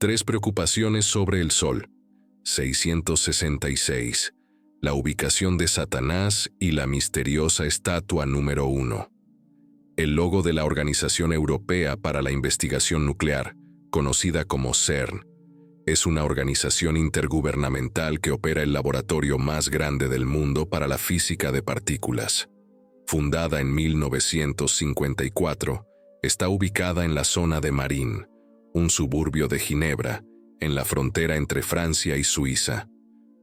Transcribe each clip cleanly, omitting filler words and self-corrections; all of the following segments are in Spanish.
Tres preocupaciones sobre el Sol. 666. La ubicación de Satanás y la misteriosa estatua número 1. El logo de la Organización Europea para la Investigación Nuclear, conocida como CERN, es una organización intergubernamental que opera el laboratorio más grande del mundo para la física de partículas. Fundada en 1954, está ubicada en la zona de Marín, un suburbio de Ginebra, en la frontera entre Francia y Suiza.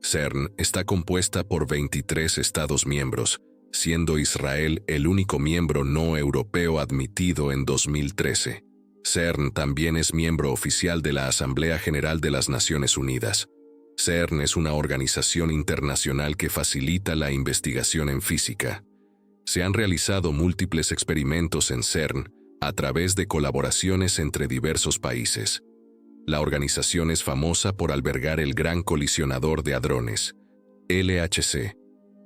CERN está compuesta por 23 Estados miembros, siendo Israel el único miembro no europeo admitido en 2013. CERN también es miembro oficial de la Asamblea General de las Naciones Unidas. CERN es una organización internacional que facilita la investigación en física. Se han realizado múltiples experimentos en CERN a través de colaboraciones entre diversos países. La organización es famosa por albergar el Gran Colisionador de Hadrones, LHC,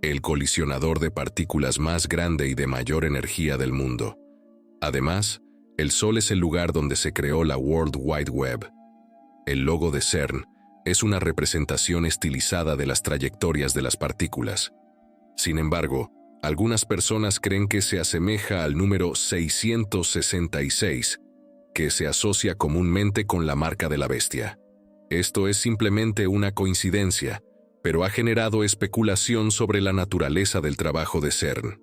el colisionador de partículas más grande y de mayor energía del mundo. Además, el Sol es el lugar donde se creó la World Wide Web. El logo de CERN es una representación estilizada de las trayectorias de las partículas. Sin embargo, algunas personas creen que se asemeja al número 666, que se asocia comúnmente con la marca de la bestia. Esto es simplemente una coincidencia, pero ha generado especulación sobre la naturaleza del trabajo de CERN.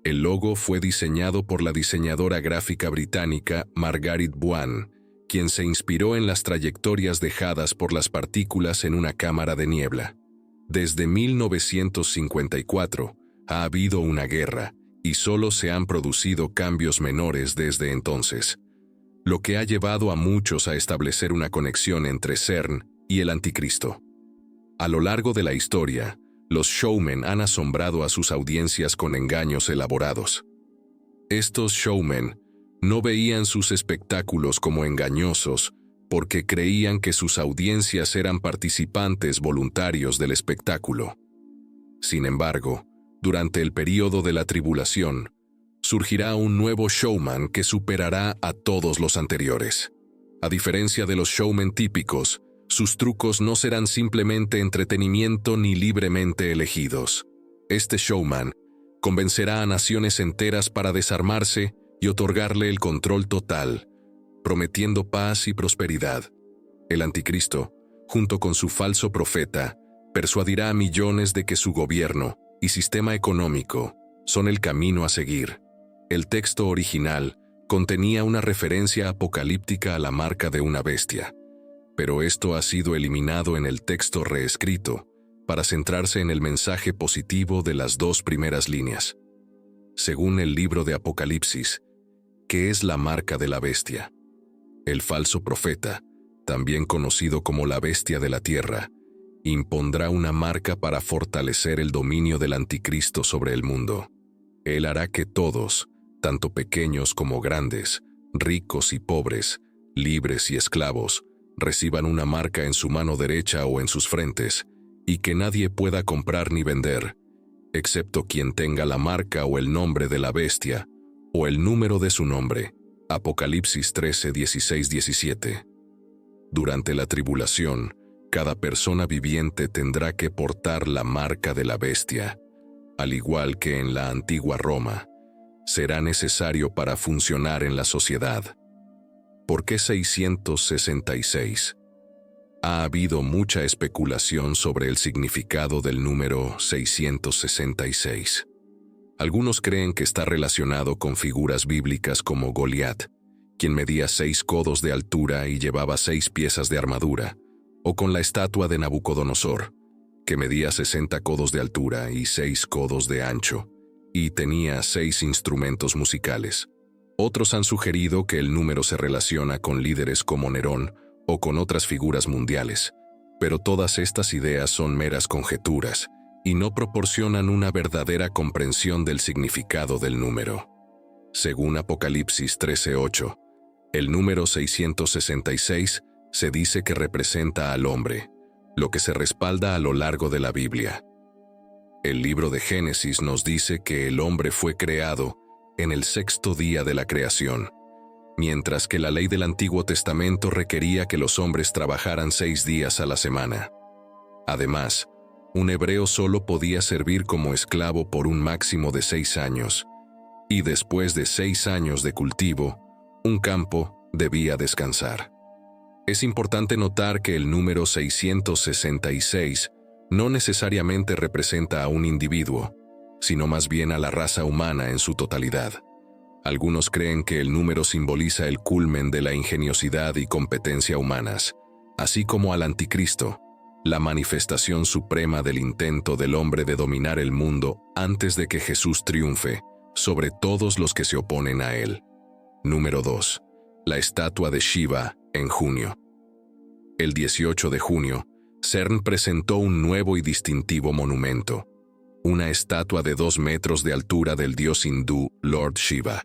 El logo fue diseñado por la diseñadora gráfica británica Margaret Buan, quien se inspiró en las trayectorias dejadas por las partículas en una cámara de niebla. Desde 1954, ha habido una guerra, y solo se han producido cambios menores desde entonces, lo que ha llevado a muchos a establecer una conexión entre CERN y el Anticristo. A lo largo de la historia, los showmen han asombrado a sus audiencias con engaños elaborados. Estos showmen no veían sus espectáculos como engañosos porque creían que sus audiencias eran participantes voluntarios del espectáculo. Sin embargo, durante el período de la tribulación, surgirá un nuevo showman que superará a todos los anteriores. A diferencia de los showmen típicos, sus trucos no serán simplemente entretenimiento ni libremente elegidos. Este showman convencerá a naciones enteras para desarmarse y otorgarle el control total, prometiendo paz y prosperidad. El Anticristo, junto con su falso profeta, persuadirá a millones de que su gobierno y sistema económico son el camino a seguir. El texto original contenía una referencia apocalíptica a la marca de una bestia, pero esto ha sido eliminado en el texto reescrito para centrarse en el mensaje positivo de las dos primeras líneas. Según el libro de Apocalipsis, ¿qué es la marca de la bestia? El falso profeta, también conocido como la bestia de la tierra, impondrá una marca para fortalecer el dominio del Anticristo sobre el mundo. Él hará que todos, tanto pequeños como grandes, ricos y pobres, libres y esclavos, reciban una marca en su mano derecha o en sus frentes, y que nadie pueda comprar ni vender, excepto quien tenga la marca o el nombre de la bestia, o el número de su nombre. Apocalipsis 13, 16, 17. Durante la tribulación, cada persona viviente tendrá que portar la marca de la bestia. Al igual que en la antigua Roma, será necesario para funcionar en la sociedad. ¿Por qué 666? Ha habido mucha especulación sobre el significado del número 666. Algunos creen que está relacionado con figuras bíblicas como Goliat, quien medía 6 codos de altura y llevaba 6 piezas de armadura, o con la estatua de Nabucodonosor, que medía 60 codos de altura y 6 codos de ancho, y tenía 6 instrumentos musicales. Otros han sugerido que el número se relaciona con líderes como Nerón o con otras figuras mundiales, pero todas estas ideas son meras conjeturas y no proporcionan una verdadera comprensión del significado del número. Según Apocalipsis 13:8, el número 666 se dice que representa al hombre, lo que se respalda a lo largo de la Biblia. El libro de Génesis nos dice que el hombre fue creado en el 6º día de la creación, mientras que la ley del Antiguo Testamento requería que los hombres trabajaran 6 días a la semana. Además, un hebreo solo podía servir como esclavo por un máximo de 6 años, y después de 6 años de cultivo, un campo debía descansar. Es importante notar que el número 666 no necesariamente representa a un individuo, sino más bien a la raza humana en su totalidad. Algunos creen que el número simboliza el culmen de la ingeniosidad y competencia humanas, así como al anticristo, la manifestación suprema del intento del hombre de dominar el mundo antes de que Jesús triunfe sobre todos los que se oponen a él. Número 2. La estatua de Shiva en junio. El 18 de junio, CERN presentó un nuevo y distintivo monumento, una estatua de 2 metros de altura del dios hindú Lord Shiva.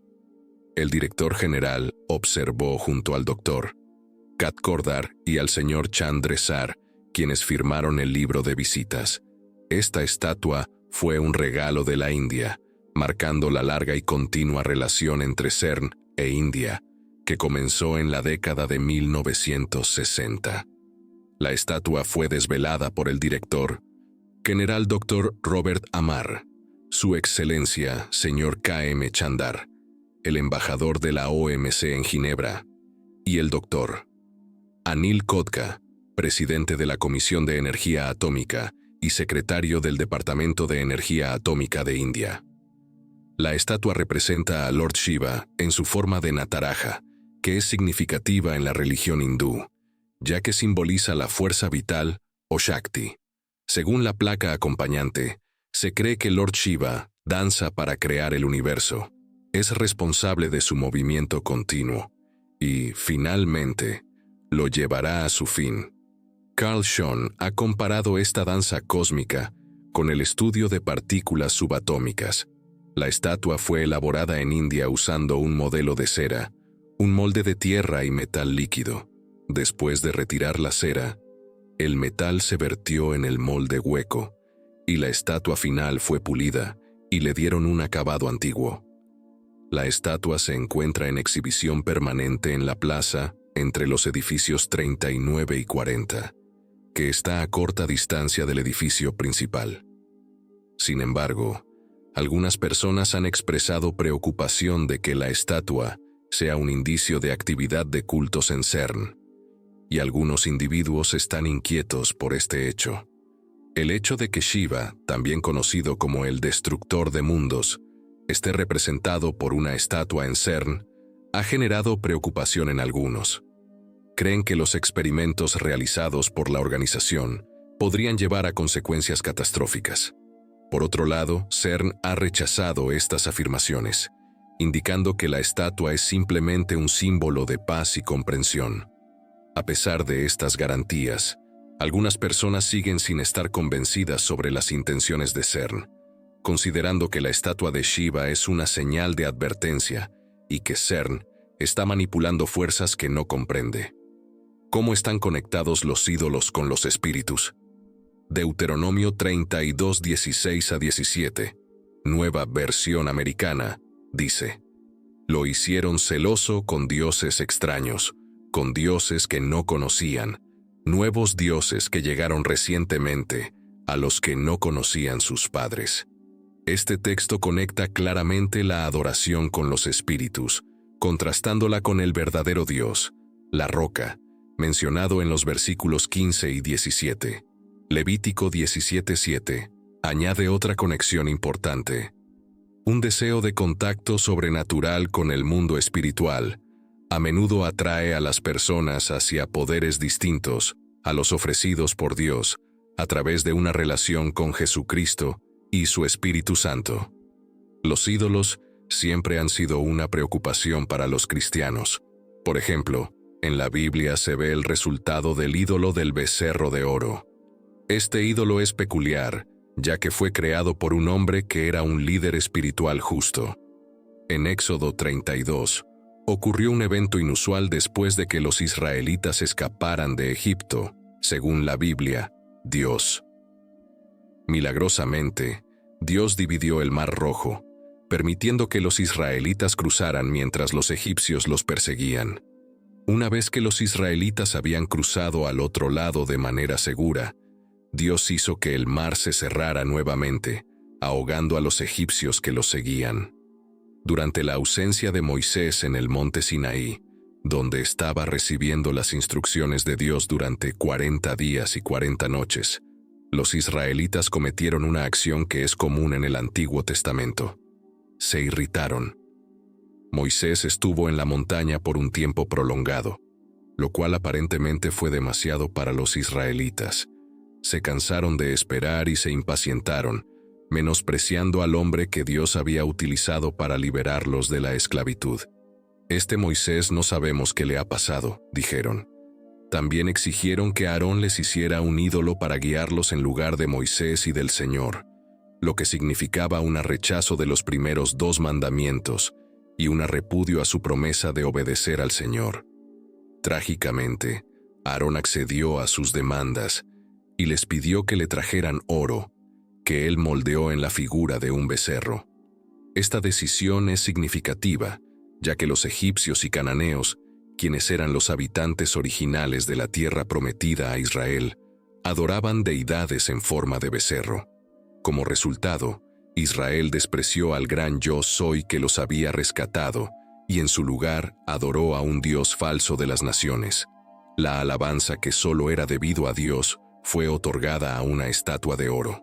El director general observó junto al Dr. Katkordar y al señor Chandresar, quienes firmaron el libro de visitas. Esta estatua fue un regalo de la India, marcando la larga y continua relación entre CERN e India, que comenzó en la década de 1960. La estatua fue desvelada por el director general Dr. Robert Amar, Su Excelencia, señor K.M. Chandar, el embajador de la OMC en Ginebra, y el Dr. Anil Kotka, presidente de la Comisión de Energía Atómica y secretario del Departamento de Energía Atómica de India. La estatua representa a Lord Shiva en su forma de Nataraja, que es significativa en la religión hindú, ya que simboliza la fuerza vital o Shakti. Según la placa acompañante, se cree que Lord Shiva danza para crear el universo, es responsable de su movimiento continuo y, finalmente, lo llevará a su fin. Carl Schön ha comparado esta danza cósmica con el estudio de partículas subatómicas. La estatua fue elaborada en India usando un modelo de cera, un molde de tierra y metal líquido. Después de retirar la cera, el metal se vertió en el molde hueco, y la estatua final fue pulida y le dieron un acabado antiguo. La estatua se encuentra en exhibición permanente en la plaza entre los edificios 39 y 40, que está a corta distancia del edificio principal. Sin embargo, algunas personas han expresado preocupación de que la estatua sea un indicio de actividad de cultos en CERN, y algunos individuos están inquietos por este hecho. El hecho de que Shiva, también conocido como el destructor de mundos, esté representado por una estatua en CERN, ha generado preocupación en algunos. Creen que los experimentos realizados por la organización podrían llevar a consecuencias catastróficas. Por otro lado, CERN ha rechazado estas afirmaciones, indicando que la estatua es simplemente un símbolo de paz y comprensión. A pesar de estas garantías, algunas personas siguen sin estar convencidas sobre las intenciones de CERN, considerando que la estatua de Shiva es una señal de advertencia y que CERN está manipulando fuerzas que no comprende. ¿Cómo están conectados los ídolos con los espíritus? Deuteronomio 32, 16 a 17, nueva versión americana, dice: Lo hicieron celoso con dioses extraños, con dioses que no conocían, nuevos dioses que llegaron recientemente, a los que no conocían sus padres. Este texto conecta claramente la adoración con los espíritus, contrastándola con el verdadero Dios, la roca, mencionado en los versículos 15 y 17. Levítico 17:7 añade otra conexión importante. Un deseo de contacto sobrenatural con el mundo espiritual a menudo atrae a las personas hacia poderes distintos a los ofrecidos por Dios a través de una relación con Jesucristo y su Espíritu Santo. Los ídolos siempre han sido una preocupación para los cristianos. Por ejemplo, en la Biblia se ve el resultado del ídolo del becerro de oro. Este ídolo es peculiar, ya que fue creado por un hombre que era un líder espiritual justo. En Éxodo 32, ocurrió un evento inusual después de que los israelitas escaparan de Egipto, según la Biblia, Dios. Milagrosamente, Dios dividió el Mar Rojo, permitiendo que los israelitas cruzaran mientras los egipcios los perseguían. Una vez que los israelitas habían cruzado al otro lado de manera segura, Dios hizo que el mar se cerrara nuevamente, ahogando a los egipcios que los seguían. Durante la ausencia de Moisés en el monte Sinaí, donde estaba recibiendo las instrucciones de Dios durante 40 días y 40 noches, los israelitas cometieron una acción que es común en el Antiguo Testamento. Se irritaron. Moisés estuvo en la montaña por un tiempo prolongado, lo cual aparentemente fue demasiado para los israelitas. Se cansaron de esperar y se impacientaron, menospreciando al hombre que Dios había utilizado para liberarlos de la esclavitud. «Este Moisés no sabemos qué le ha pasado», dijeron. También exigieron que Aarón les hiciera un ídolo para guiarlos en lugar de Moisés y del Señor, lo que significaba un rechazo de los primeros 2 mandamientos y un repudio a su promesa de obedecer al Señor. Trágicamente, Aarón accedió a sus demandas y les pidió que le trajeran oro, que él moldeó en la figura de un becerro. Esta decisión es significativa, ya que los egipcios y cananeos, quienes eran los habitantes originales de la tierra prometida a Israel, adoraban deidades en forma de becerro. Como resultado, Israel despreció al gran Yo Soy que los había rescatado y en su lugar adoró a un Dios falso de las naciones. La alabanza que solo era debido a Dios fue otorgada a una estatua de oro.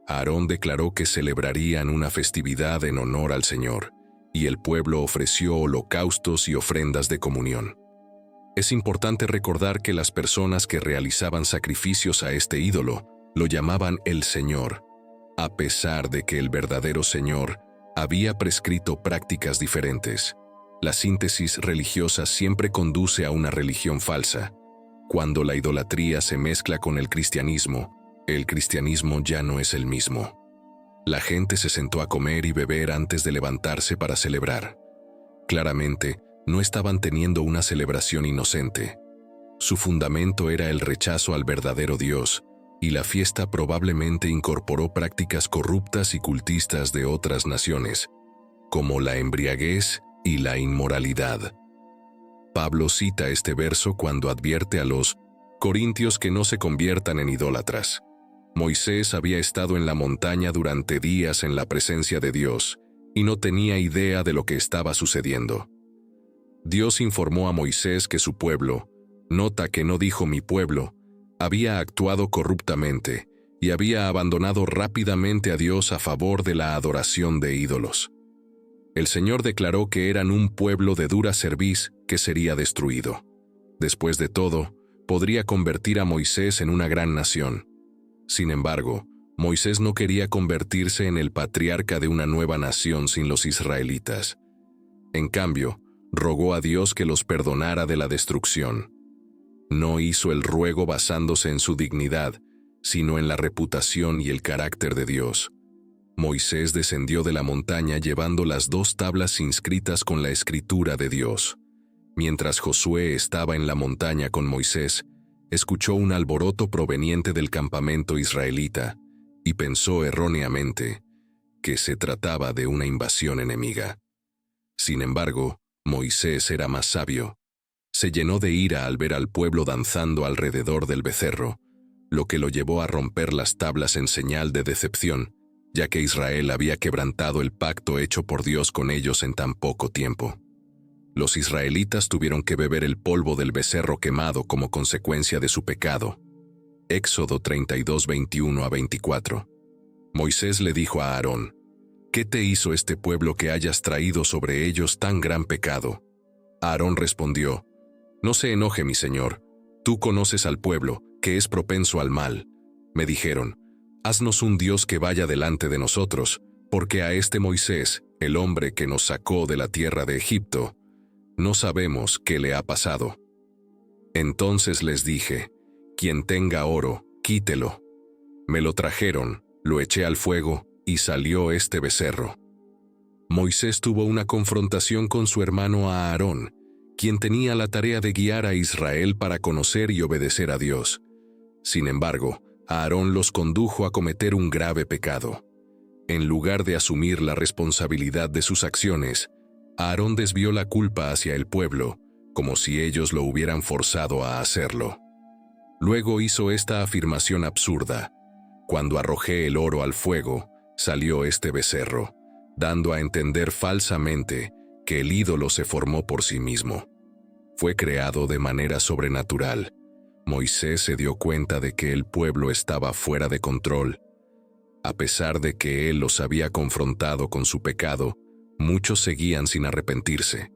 Aarón declaró que celebrarían una festividad en honor al Señor, y el pueblo ofreció holocaustos y ofrendas de comunión. Es importante recordar que las personas que realizaban sacrificios a este ídolo lo llamaban el Señor, a pesar de que el verdadero Señor había prescrito prácticas diferentes. La síntesis religiosa siempre conduce a una religión falsa. Cuando la idolatría se mezcla con el cristianismo ya no es el mismo. La gente se sentó a comer y beber antes de levantarse para celebrar. Claramente, no estaban teniendo una celebración inocente. Su fundamento era el rechazo al verdadero Dios, y la fiesta probablemente incorporó prácticas corruptas y cultistas de otras naciones, como la embriaguez y la inmoralidad. Pablo cita este verso cuando advierte a los corintios que no se conviertan en idólatras. Moisés había estado en la montaña durante días en la presencia de Dios y no tenía idea de lo que estaba sucediendo. Dios informó a Moisés que su pueblo, nota que no dijo mi pueblo, había actuado corruptamente y había abandonado rápidamente a Dios a favor de la adoración de ídolos. El Señor declaró que eran un pueblo de dura cerviz que sería destruido. Después de todo, podría convertir a Moisés en una gran nación. Sin embargo, Moisés no quería convertirse en el patriarca de una nueva nación sin los israelitas. En cambio, rogó a Dios que los perdonara de la destrucción. No hizo el ruego basándose en su dignidad, sino en la reputación y el carácter de Dios. Moisés descendió de la montaña llevando las 2 tablas inscritas con la escritura de Dios. Mientras Josué estaba en la montaña con Moisés, escuchó un alboroto proveniente del campamento israelita y pensó erróneamente que se trataba de una invasión enemiga. Sin embargo, Moisés era más sabio. Se llenó de ira al ver al pueblo danzando alrededor del becerro, lo que lo llevó a romper las tablas en señal de decepción, ya que Israel había quebrantado el pacto hecho por Dios con ellos en tan poco tiempo. Los israelitas tuvieron que beber el polvo del becerro quemado como consecuencia de su pecado. Éxodo 32, 21 a 24. Moisés le dijo a Aarón, ¿qué te hizo este pueblo que hayas traído sobre ellos tan gran pecado? Aarón respondió, no se enoje mi señor, tú conoces al pueblo, que es propenso al mal. Me dijeron, haznos un Dios que vaya delante de nosotros, porque a este Moisés, el hombre que nos sacó de la tierra de Egipto, no sabemos qué le ha pasado. Entonces les dije, quien tenga oro, quítelo. Me lo trajeron, lo eché al fuego, y salió este becerro. Moisés tuvo una confrontación con su hermano Aarón, quien tenía la tarea de guiar a Israel para conocer y obedecer a Dios. Sin embargo, Aarón los condujo a cometer un grave pecado. En lugar de asumir la responsabilidad de sus acciones, Aarón desvió la culpa hacia el pueblo, como si ellos lo hubieran forzado a hacerlo. Luego hizo esta afirmación absurda: cuando arrojé el oro al fuego, salió este becerro, dando a entender falsamente que el ídolo se formó por sí mismo. Fue creado de manera sobrenatural. Moisés se dio cuenta de que el pueblo estaba fuera de control. A pesar de que él los había confrontado con su pecado, muchos seguían sin arrepentirse.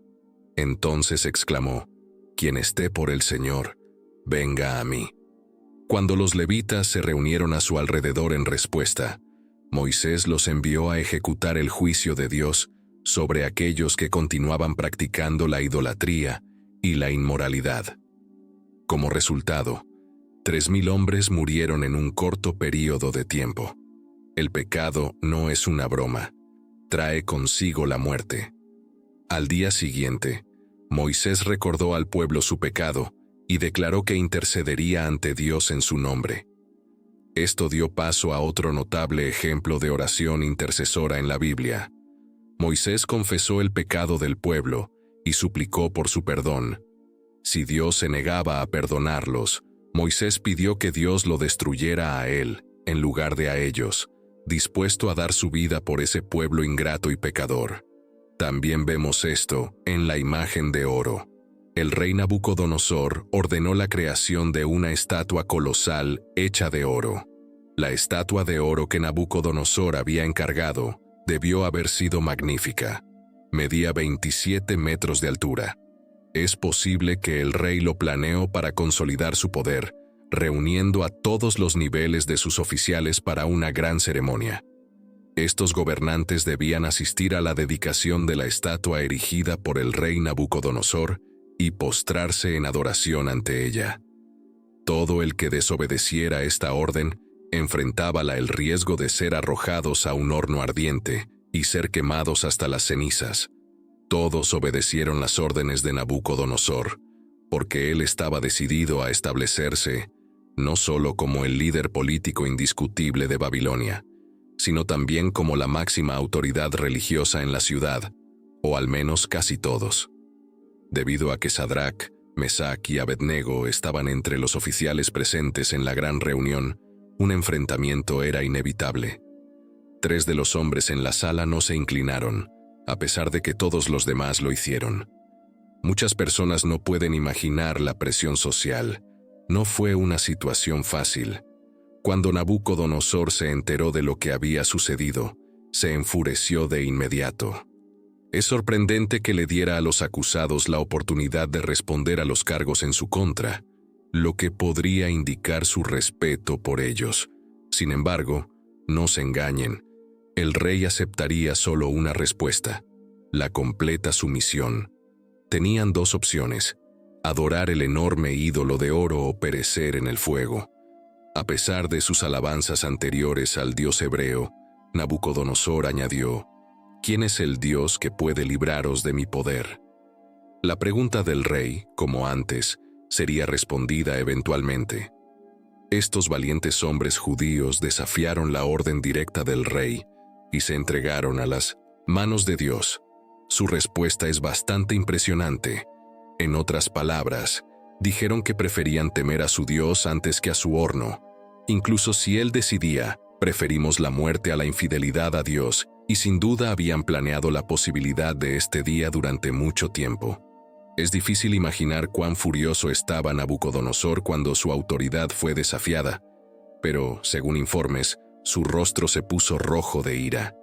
Entonces exclamó: «Quien esté por el Señor, venga a mí». Cuando los levitas se reunieron a su alrededor en respuesta, Moisés los envió a ejecutar el juicio de Dios sobre aquellos que continuaban practicando la idolatría y la inmoralidad. Como resultado, 3,000 hombres murieron en un corto período de tiempo. El pecado no es una broma, trae consigo la muerte. Al día siguiente, Moisés recordó al pueblo su pecado y declaró que intercedería ante Dios en su nombre. Esto dio paso a otro notable ejemplo de oración intercesora en la Biblia. Moisés confesó el pecado del pueblo y suplicó por su perdón. Si Dios se negaba a perdonarlos, Moisés pidió que Dios lo destruyera a él, en lugar de a ellos, dispuesto a dar su vida por ese pueblo ingrato y pecador. También vemos esto en la imagen de oro. El rey Nabucodonosor ordenó la creación de una estatua colosal hecha de oro. La estatua de oro que Nabucodonosor había encargado debió haber sido magnífica. Medía 27 metros de altura. Es posible que el rey lo planeó para consolidar su poder, reuniendo a todos los niveles de sus oficiales para una gran ceremonia. Estos gobernantes debían asistir a la dedicación de la estatua erigida por el rey Nabucodonosor y postrarse en adoración ante ella. Todo el que desobedeciera esta orden enfrentaba el riesgo de ser arrojados a un horno ardiente y ser quemados hasta las cenizas. Todos obedecieron las órdenes de Nabucodonosor, porque él estaba decidido a establecerse no solo como el líder político indiscutible de Babilonia, sino también como la máxima autoridad religiosa en la ciudad, o al menos casi todos. Debido a que Sadrac, Mesac y Abednego estaban entre los oficiales presentes en la gran reunión, un enfrentamiento era inevitable. 3 de los hombres en la sala no se inclinaron, a pesar de que todos los demás lo hicieron. Muchas personas no pueden imaginar la presión social. No fue una situación fácil. Cuando Nabucodonosor se enteró de lo que había sucedido, se enfureció de inmediato. Es sorprendente que le diera a los acusados la oportunidad de responder a los cargos en su contra, lo que podría indicar su respeto por ellos. Sin embargo, no se engañen, el rey aceptaría solo una respuesta: la completa sumisión. Tenían 2 opciones: adorar el enorme ídolo de oro o perecer en el fuego. A pesar de sus alabanzas anteriores al dios hebreo, Nabucodonosor añadió: ¿Quién es el Dios que puede libraros de mi poder? La pregunta del rey, como antes, sería respondida eventualmente. Estos valientes hombres judíos desafiaron la orden directa del rey y se entregaron a las manos de Dios. Su respuesta es bastante impresionante. En otras palabras, dijeron que preferían temer a su Dios antes que a su horno. Incluso si él decidía, preferimos la muerte a la infidelidad a Dios, y sin duda habían planeado la posibilidad de este día durante mucho tiempo. Es difícil imaginar cuán furioso estaba Nabucodonosor cuando su autoridad fue desafiada, pero, según informes, su rostro se puso rojo de ira.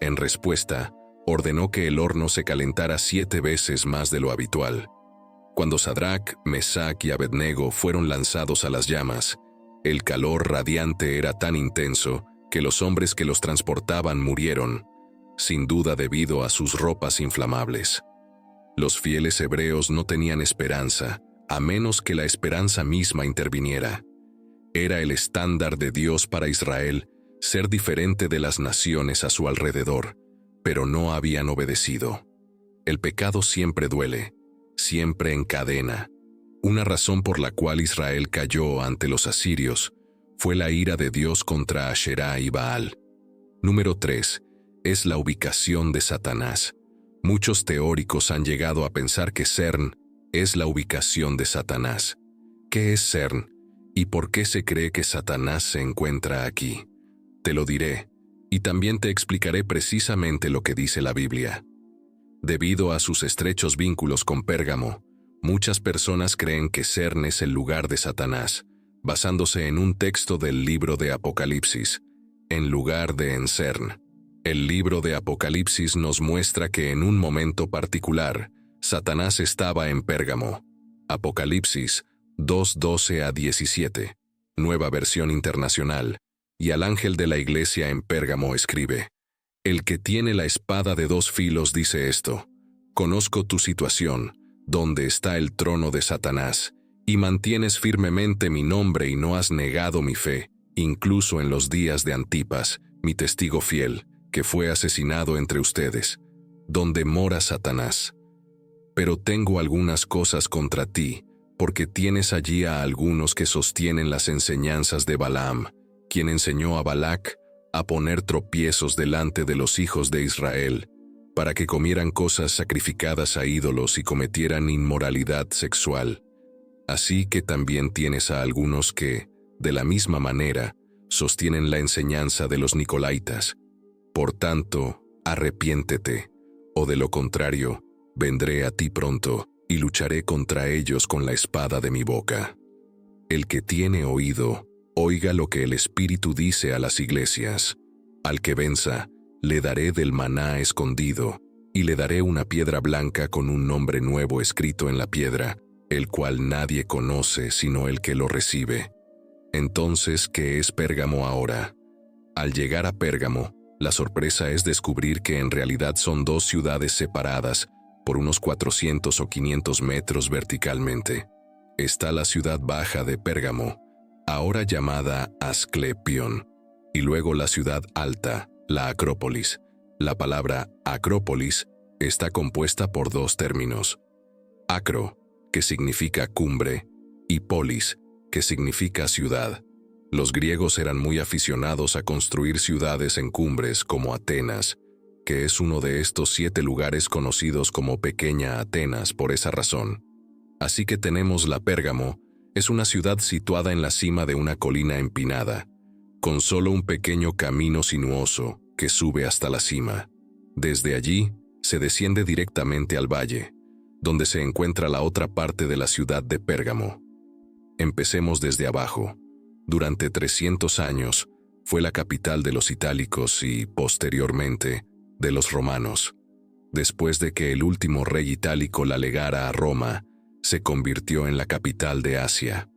En respuesta, ordenó que el horno se calentara 7 veces más de lo habitual. Cuando Sadrac, Mesac y Abednego fueron lanzados a las llamas, el calor radiante era tan intenso que los hombres que los transportaban murieron, sin duda debido a sus ropas inflamables. Los fieles hebreos no tenían esperanza, a menos que la esperanza misma interviniera. Era el estándar de Dios para Israel ser diferente de las naciones a su alrededor, pero no habían obedecido. El pecado siempre duele, siempre encadena. Una razón por la cual Israel cayó ante los asirios fue la ira de Dios contra Asherá y Baal. Número 3. Es la ubicación de Satanás. Muchos teóricos han llegado a pensar que CERN es la ubicación de Satanás. ¿Qué es CERN? ¿Y por qué se cree que Satanás se encuentra aquí? Te lo diré, y también te explicaré precisamente lo que dice la Biblia. Debido a sus estrechos vínculos con Pérgamo, muchas personas creen que CERN es el lugar de Satanás, basándose en un texto del libro de Apocalipsis, en lugar de en CERN. El libro de Apocalipsis nos muestra que en un momento particular, Satanás estaba en Pérgamo. Apocalipsis 2:12-17, Nueva Versión Internacional, y al ángel de la iglesia en Pérgamo escribe: El que tiene la espada de dos filos dice esto: Conozco tu situación, donde está el trono de Satanás, y mantienes firmemente mi nombre y no has negado mi fe, incluso en los días de Antipas, mi testigo fiel, que fue asesinado entre ustedes, donde mora Satanás. Pero tengo algunas cosas contra ti, porque tienes allí a algunos que sostienen las enseñanzas de Balaam, quien enseñó a Balac a poner tropiezos delante de los hijos de Israel, para que comieran cosas sacrificadas a ídolos y cometieran inmoralidad sexual. Así que también tienes a algunos que, de la misma manera, sostienen la enseñanza de los Nicolaitas. Por tanto, arrepiéntete, o de lo contrario, vendré a ti pronto, y lucharé contra ellos con la espada de mi boca. El que tiene oído, oiga lo que el Espíritu dice a las iglesias. Al que venza, le daré del maná escondido, y le daré una piedra blanca con un nombre nuevo escrito en la piedra, el cual nadie conoce sino el que lo recibe. Entonces, ¿qué es Pérgamo ahora? Al llegar a Pérgamo, la sorpresa es descubrir que en realidad son dos ciudades separadas por unos 400 o 500 metros verticalmente. Está la ciudad baja de Pérgamo, ahora llamada Asclepión, y luego la ciudad alta, la Acrópolis. La palabra Acrópolis está compuesta por dos términos: acro, que significa cumbre, y polis, que significa ciudad. Los griegos eran muy aficionados a construir ciudades en cumbres como Atenas, que es uno de estos 7 lugares conocidos como Pequeña Atenas por esa razón. Así que tenemos la Pérgamo, es una ciudad situada en la cima de una colina empinada, con solo un pequeño camino sinuoso que sube hasta la cima. Desde allí, se desciende directamente al valle, donde se encuentra la otra parte de la ciudad de Pérgamo. Empecemos desde abajo. Durante 300 años, fue la capital de los itálicos y, posteriormente, de los romanos. Después de que el último rey itálico la legara a Roma, se convirtió en la capital de Asia.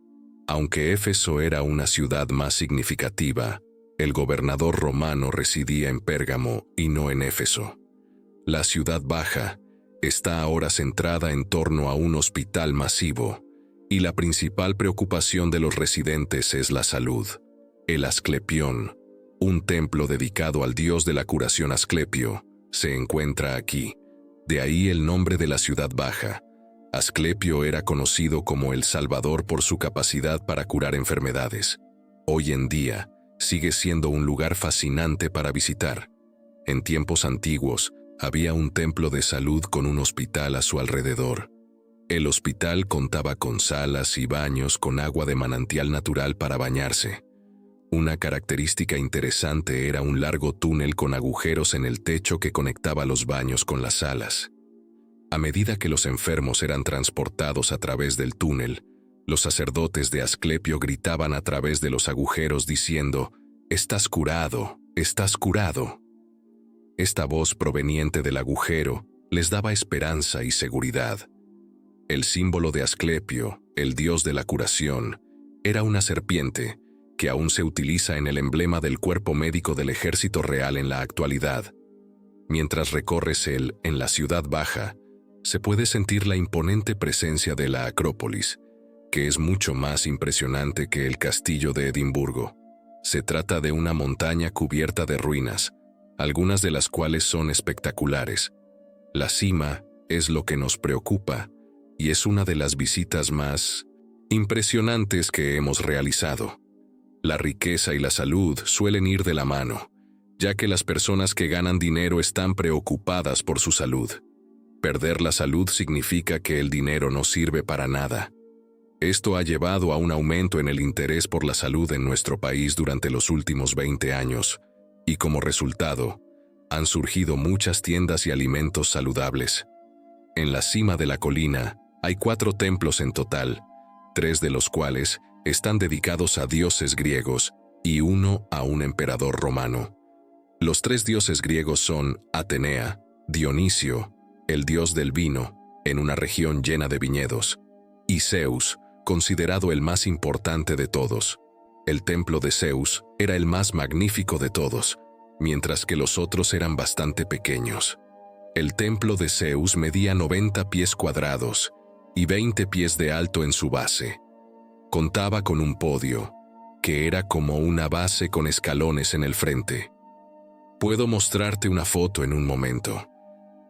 Aunque Éfeso era una ciudad más significativa, el gobernador romano residía en Pérgamo y no en Éfeso. La ciudad baja está ahora centrada en torno a un hospital masivo, y la principal preocupación de los residentes es la salud. El Asclepión, un templo dedicado al dios de la curación Asclepio, se encuentra aquí. De ahí el nombre de la ciudad baja. Asclepio era conocido como el Salvador por su capacidad para curar enfermedades. Hoy en día, sigue siendo un lugar fascinante para visitar. En tiempos antiguos, había un templo de salud con un hospital a su alrededor. El hospital contaba con salas y baños con agua de manantial natural para bañarse. Una característica interesante era un largo túnel con agujeros en el techo que conectaba los baños con las salas. A medida que los enfermos eran transportados a través del túnel, los sacerdotes de Asclepio gritaban a través de los agujeros diciendo: «¡Estás curado! ¡Estás curado!». Esta voz proveniente del agujero les daba esperanza y seguridad. El símbolo de Asclepio, el dios de la curación, era una serpiente, que aún se utiliza en el emblema del cuerpo médico del ejército real en la actualidad. Mientras recorres en la ciudad baja, se puede sentir la imponente presencia de la Acrópolis, que es mucho más impresionante que el castillo de Edimburgo. Se trata de una montaña cubierta de ruinas, algunas de las cuales son espectaculares. La cima es lo que nos preocupa, y es una de las visitas más impresionantes que hemos realizado. La riqueza y la salud suelen ir de la mano, ya que las personas que ganan dinero están preocupadas por su salud. Perder la salud significa que el dinero no sirve para nada. Esto ha llevado a un aumento en el interés por la salud en nuestro país durante los últimos 20 años, y como resultado, han surgido muchas tiendas y alimentos saludables. En la cima de la colina hay 4 templos en total, 3 de los cuales están dedicados a dioses griegos y uno a un emperador romano. Los 3 dioses griegos son Atenea, Dionisio, el dios del vino, en una región llena de viñedos, y Zeus, considerado el más importante de todos. El templo de Zeus era el más magnífico de todos, mientras que los otros eran bastante pequeños. El templo de Zeus medía 90 pies cuadrados y 20 pies de alto en su base. Contaba con un podio, que era como una base con escalones en el frente. Puedo mostrarte una foto en un momento.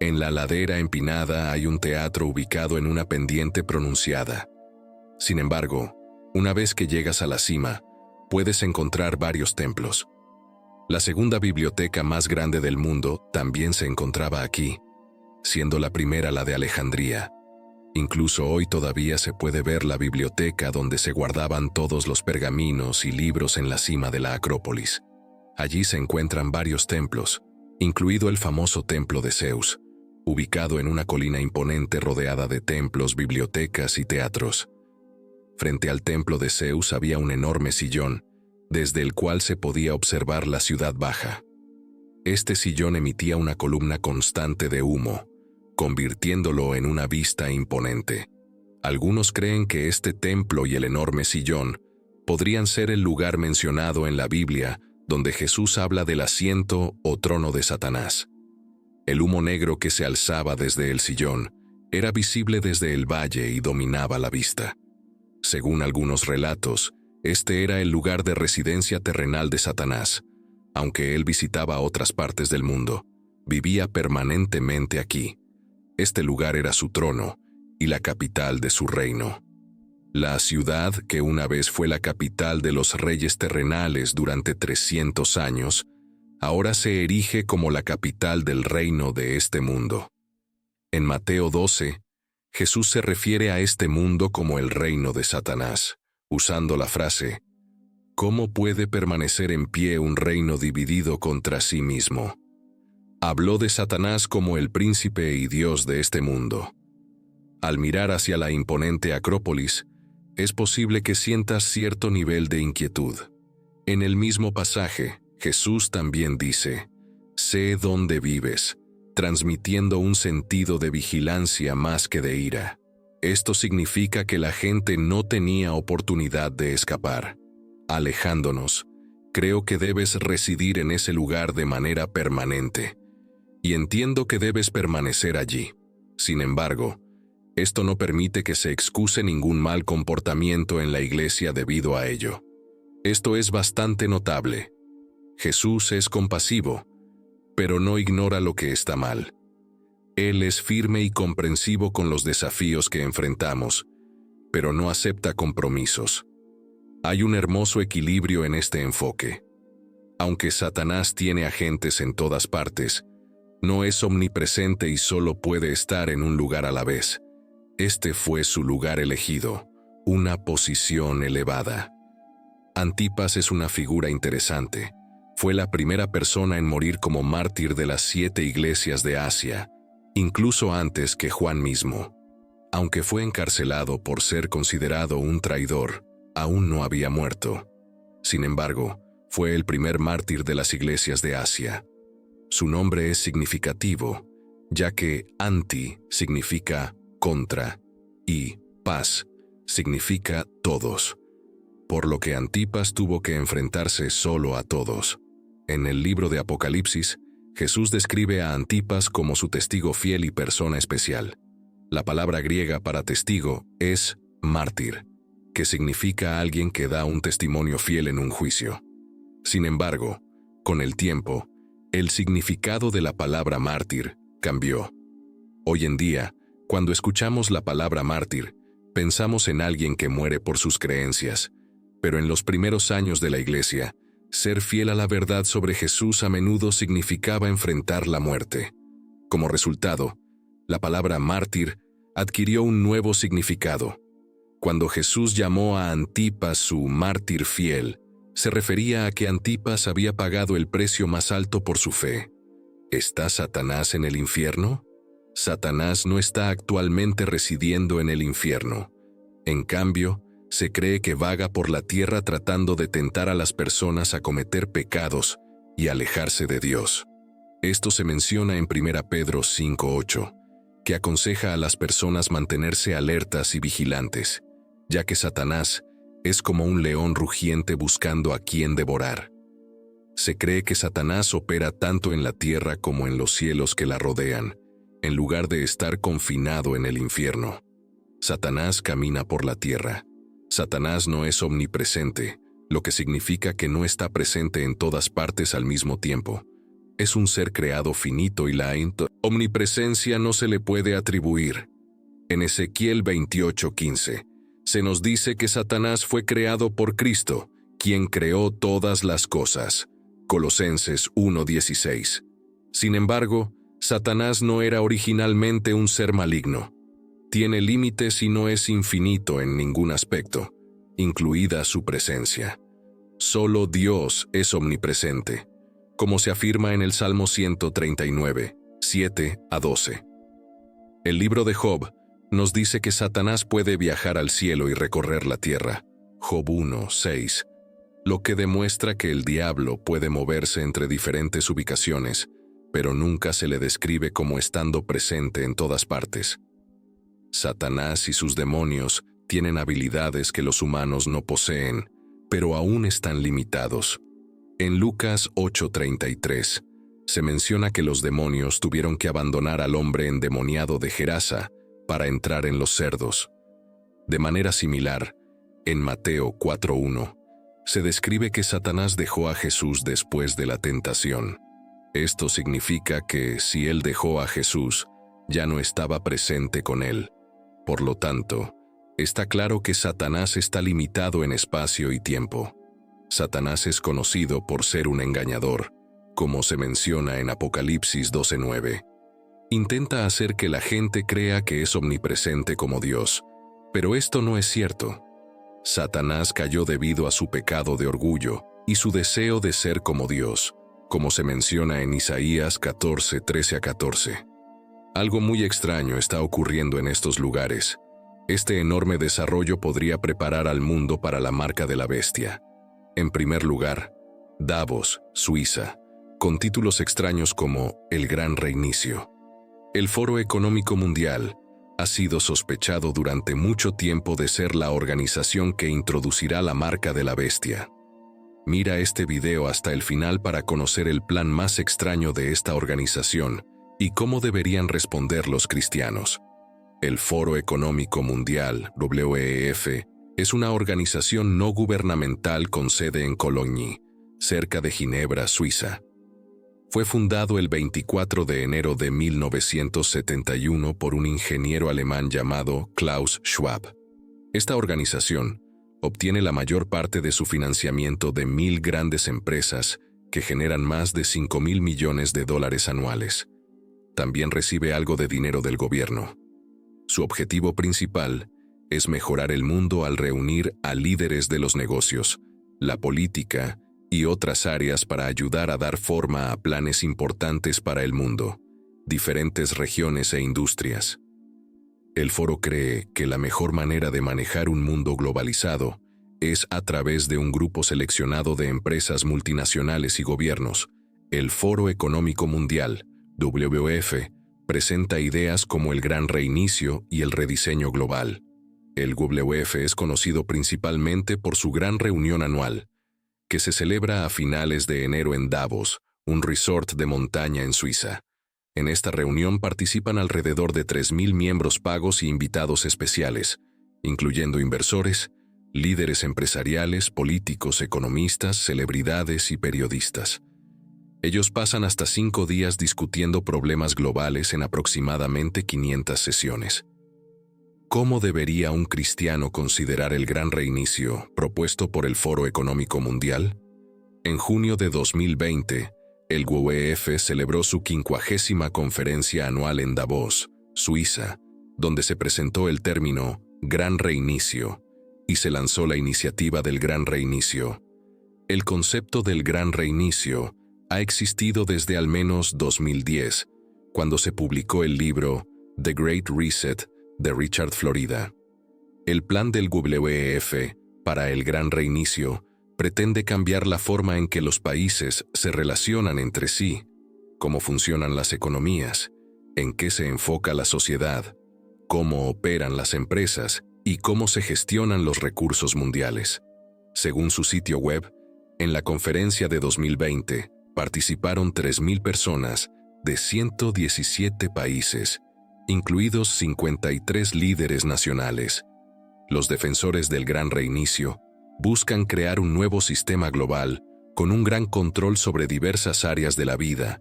En la ladera empinada hay un teatro ubicado en una pendiente pronunciada. Sin embargo, una vez que llegas a la cima, puedes encontrar varios templos. La segunda biblioteca más grande del mundo también se encontraba aquí, siendo la primera la de Alejandría. Incluso hoy todavía se puede ver la biblioteca donde se guardaban todos los pergaminos y libros en la cima de la Acrópolis. Allí se encuentran varios templos, incluido el famoso templo de Zeus, ubicado en una colina imponente rodeada de templos, bibliotecas y teatros. Frente al templo de Zeus había un enorme sillón, desde el cual se podía observar la ciudad baja. Este sillón emitía una columna constante de humo, convirtiéndolo en una vista imponente. Algunos creen que este templo y el enorme sillón podrían ser el lugar mencionado en la Biblia donde Jesús habla del asiento o trono de Satanás. El humo negro que se alzaba desde el sillón era visible desde el valle y dominaba la vista. Según algunos relatos, este era el lugar de residencia terrenal de Satanás. Aunque él visitaba otras partes del mundo, vivía permanentemente aquí. Este lugar era su trono y la capital de su reino. La ciudad, que una vez fue la capital de los reyes terrenales durante 300 años, ahora se erige como la capital del reino de este mundo. En Mateo 12, Jesús se refiere a este mundo como el reino de Satanás, usando la frase, ¿cómo puede permanecer en pie un reino dividido contra sí mismo? Habló de Satanás como el príncipe y dios de este mundo. Al mirar hacia la imponente Acrópolis, es posible que sientas cierto nivel de inquietud. En el mismo pasaje, Jesús también dice, «Sé dónde vives», transmitiendo un sentido de vigilancia más que de ira. Esto significa que la gente no tenía oportunidad de escapar. Alejándonos, creo que debes residir en ese lugar de manera permanente. Y entiendo que debes permanecer allí. Sin embargo, esto no permite que se excuse ningún mal comportamiento en la iglesia debido a ello. Esto es bastante notable. Jesús es compasivo, pero no ignora lo que está mal. Él es firme y comprensivo con los desafíos que enfrentamos, pero no acepta compromisos. Hay un hermoso equilibrio en este enfoque. Aunque Satanás tiene agentes en todas partes, no es omnipresente y solo puede estar en un lugar a la vez. Este fue su lugar elegido, una posición elevada. Antipas es una figura interesante. Fue la primera persona en morir como mártir de las 7 iglesias de Asia, incluso antes que Juan mismo. Aunque fue encarcelado por ser considerado un traidor, aún no había muerto. Sin embargo, fue el primer mártir de las iglesias de Asia. Su nombre es significativo, ya que anti significa contra y pas significa todos, por lo que Antipas tuvo que enfrentarse solo a todos. En el libro de Apocalipsis, Jesús describe a Antipas como su testigo fiel y persona especial. La palabra griega para testigo es mártir, que significa alguien que da un testimonio fiel en un juicio. Sin embargo, con el tiempo, el significado de la palabra mártir cambió. Hoy en día, cuando escuchamos la palabra mártir, pensamos en alguien que muere por sus creencias, pero en los primeros años de la Iglesia, Ser fiel a la verdad sobre Jesús a menudo significaba enfrentar la muerte. Como resultado, la palabra mártir adquirió un nuevo significado. Cuando Jesús llamó a Antipas su mártir fiel, se refería a que Antipas había pagado el precio más alto por su fe. ¿Está Satanás en el infierno? Satanás no está actualmente residiendo en el infierno. En cambio, se cree que vaga por la tierra tratando de tentar a las personas a cometer pecados y alejarse de Dios. Esto se menciona en 1 Pedro 5:8, que aconseja a las personas mantenerse alertas y vigilantes, ya que Satanás es como un león rugiente buscando a quien devorar. Se cree que Satanás opera tanto en la tierra como en los cielos que la rodean, en lugar de estar confinado en el infierno. Satanás camina por la tierra. Satanás no es omnipresente, lo que significa que no está presente en todas partes al mismo tiempo. Es un ser creado finito y la omnipresencia no se le puede atribuir. En Ezequiel 28:15, se nos dice que Satanás fue creado por Cristo, quien creó todas las cosas. Colosenses 1:16. Sin embargo, Satanás no era originalmente un ser maligno. Tiene límites y no es infinito en ningún aspecto, incluida su presencia. Solo Dios es omnipresente, como se afirma en el Salmo 139, 7-12. El libro de Job nos dice que Satanás puede viajar al cielo y recorrer la tierra. Job 1:6, lo que demuestra que el diablo puede moverse entre diferentes ubicaciones, pero nunca se le describe como estando presente en todas partes. Satanás y sus demonios tienen habilidades que los humanos no poseen, pero aún están limitados. En Lucas 8:33, se menciona que los demonios tuvieron que abandonar al hombre endemoniado de Gerasa para entrar en los cerdos. De manera similar, en Mateo 4:1, se describe que Satanás dejó a Jesús después de la tentación. Esto significa que si él dejó a Jesús, ya no estaba presente con él. Por lo tanto, está claro que Satanás está limitado en espacio y tiempo. Satanás es conocido por ser un engañador, como se menciona en Apocalipsis 12:9. Intenta hacer que la gente crea que es omnipresente como Dios, pero esto no es cierto. Satanás cayó debido a su pecado de orgullo y su deseo de ser como Dios, como se menciona en Isaías 14:13-14. Algo muy extraño está ocurriendo en estos lugares. Este enorme desarrollo podría preparar al mundo para la marca de la bestia. En primer lugar, Davos, Suiza, con títulos extraños como El Gran Reinicio. El Foro Económico Mundial ha sido sospechado durante mucho tiempo de ser la organización que introducirá la marca de la bestia. Mira este video hasta el final para conocer el plan más extraño de esta organización y cómo deberían responder los cristianos. El Foro Económico Mundial, WEF, es una organización no gubernamental con sede en Cologne, cerca de Ginebra, Suiza. Fue fundado el 24 de enero de 1971 por un ingeniero alemán llamado Klaus Schwab. Esta organización obtiene la mayor parte de su financiamiento de 1,000 grandes empresas que generan más de $5,000 millones anuales. También recibe algo de dinero del gobierno. Su objetivo principal es mejorar el mundo al reunir a líderes de los negocios, la política y otras áreas para ayudar a dar forma a planes importantes para el mundo, diferentes regiones e industrias. El foro cree que la mejor manera de manejar un mundo globalizado es a través de un grupo seleccionado de empresas multinacionales y gobiernos. El Foro Económico Mundial, WEF, presenta ideas como el Gran Reinicio y el rediseño global. El WEF es conocido principalmente por su gran reunión anual, que se celebra a finales de enero en Davos, un resort de montaña en Suiza. En esta reunión participan alrededor de 3,000 miembros pagos y invitados especiales, incluyendo inversores, líderes empresariales, políticos, economistas, celebridades y periodistas. Ellos pasan hasta 5 días discutiendo problemas globales en aproximadamente 500 sesiones. ¿Cómo debería un cristiano considerar el gran reinicio propuesto por el Foro Económico Mundial? En junio de 2020, el WEF celebró su 50ª conferencia anual en Davos, Suiza, donde se presentó el término Gran Reinicio y se lanzó la iniciativa del Gran Reinicio. El concepto del Gran Reinicio ha existido desde al menos 2010, cuando se publicó el libro The Great Reset de Richard Florida. El plan del WEF para el Gran Reinicio pretende cambiar la forma en que los países se relacionan entre sí, cómo funcionan las economías, en qué se enfoca la sociedad, cómo operan las empresas y cómo se gestionan los recursos mundiales. Según su sitio web, en la conferencia de 2020 participaron 3.000 personas de 117 países, incluidos 53 líderes nacionales. Los defensores del Gran Reinicio buscan crear un nuevo sistema global con un gran control sobre diversas áreas de la vida,